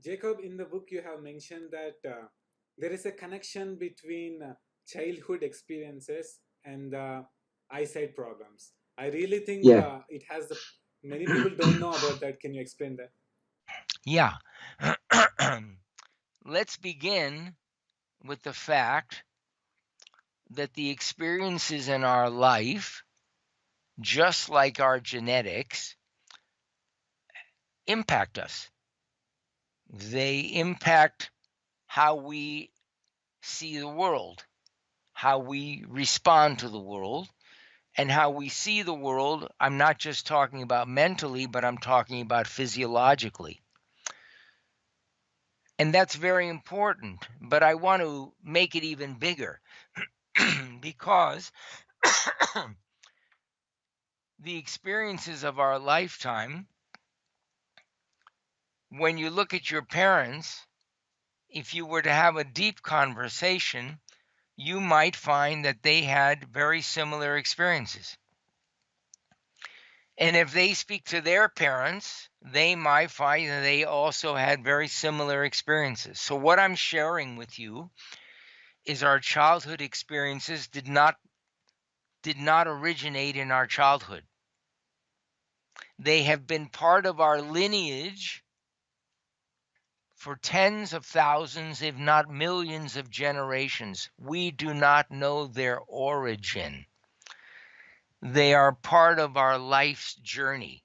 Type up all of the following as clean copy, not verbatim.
Jacob, in the book you have mentioned that there is a connection between childhood experiences and eyesight problems. I really think Yeah. it has the many people don't know about that. Can you explain that? Yeah. Let's begin with the fact that the experiences in our life, just like our genetics, impact us. They impact how we see the world, how we respond to the world, and how we see the world. I'm not just talking about mentally, but I'm talking about physiologically. And that's very important. But I want to make it even bigger because the experiences of our lifetime, when you look at your parents, if you were to have a deep conversation, you might find that they had very similar experiences. And if they speak to their parents, they might find that they also had very similar experiences. So, what I'm sharing with you is our childhood experiences did not originate in our childhood. They have been part of our lineage for tens of thousands, if not millions of generations. We do not know their origin. They are part of our life's journey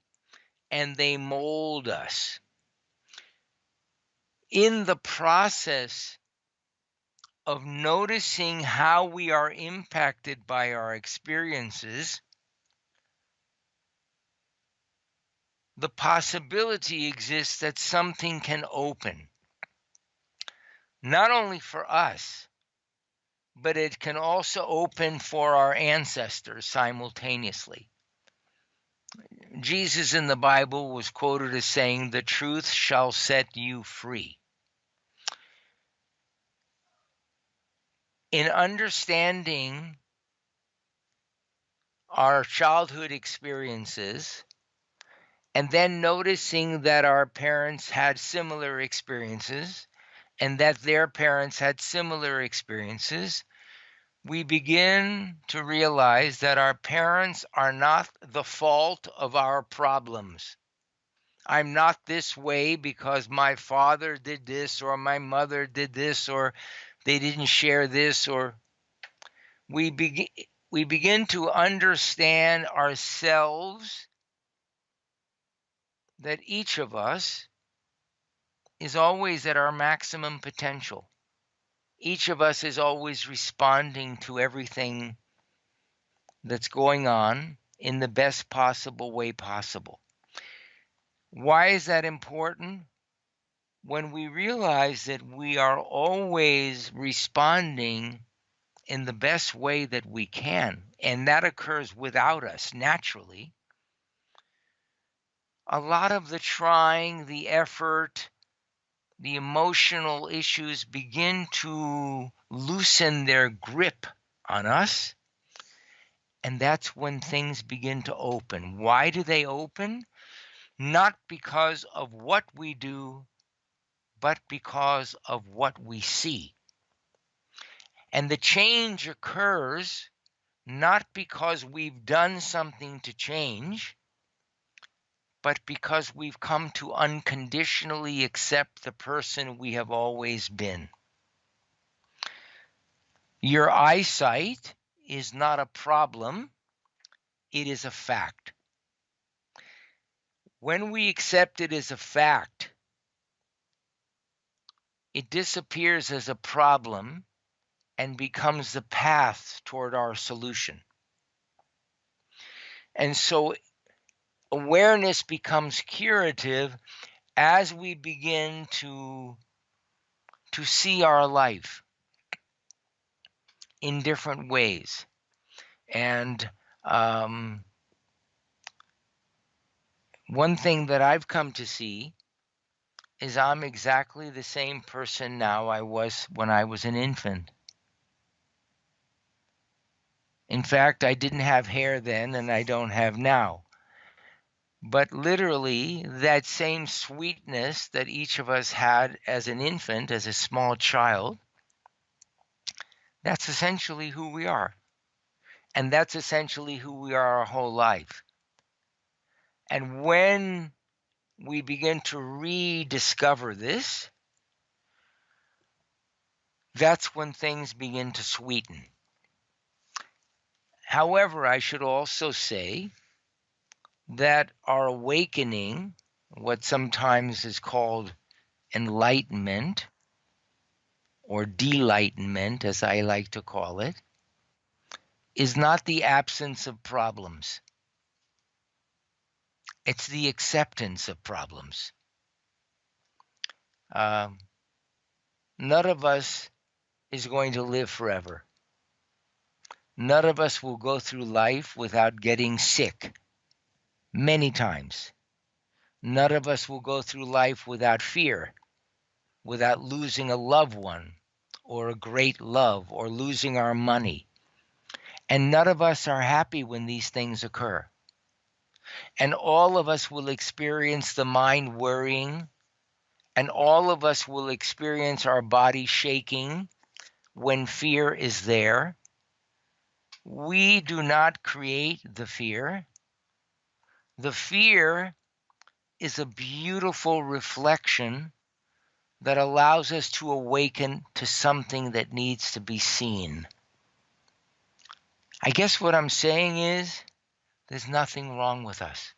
and they mold us. In the process of noticing how we are impacted by our experiences, the possibility exists that something can open, not only for us, but it can also open for our ancestors simultaneously. Jesus in the Bible was quoted as saying, "The truth shall set you free." In understanding our childhood experiences, and then noticing that our parents had similar experiences and that their parents had similar experiences, we begin to realize that our parents are not the fault of our problems. I'm not this way because my father did this or my mother did this or they didn't share this, or we begin we begin to understand ourselves, that each of us is always at our maximum potential. Each of us is always responding to everything that's going on in the best possible way possible. Why is that important? When we realize that we are always responding in the best way that we can, and that occurs without us naturally, a lot of the trying, the effort, the emotional issues begin to loosen their grip on us. And that's when things begin to open. Why do they open? Not because of what we do, but because of what we see. And the change occurs not because we've done something to change, but because we've come to unconditionally accept the person we have always been. Your eyesight is not a problem, it is a fact. When we accept it as a fact, it disappears as a problem and becomes the path toward our solution. And so awareness becomes curative as we begin to see our life in different ways. And one thing that I've come to see is I'm exactly the same person now I was when I was an infant. In fact, I didn't have hair then and I don't have now. But literally, that same sweetness that each of us had as an infant, as a small child, that's essentially who we are. And that's essentially who we are our whole life. And when we begin to rediscover this, that's when things begin to sweeten. However, I should also say that our awakening, what sometimes is called enlightenment or delightment, as I like to call it, is not the absence of problems. It's the acceptance of problems. None of us is going to live forever. None of us will go through life without getting sick many times. None of us will go through life without fear, without losing a loved one or a great love or losing our money. And none of us are happy when these things occur. And all of us will experience the mind worrying, and all of us will experience our body shaking when fear is there. We do not create the fear. The fear is a beautiful reflection that allows us to awaken to something that needs to be seen. I guess what I'm saying is there's nothing wrong with us.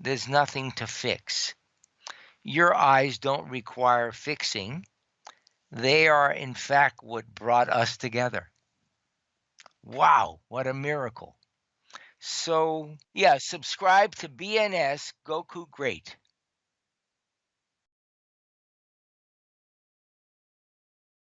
There's nothing to fix. Your eyes don't require fixing. They are, in fact, what brought us together. Wow, what a miracle. So, yeah, subscribe to BNS Goku Great.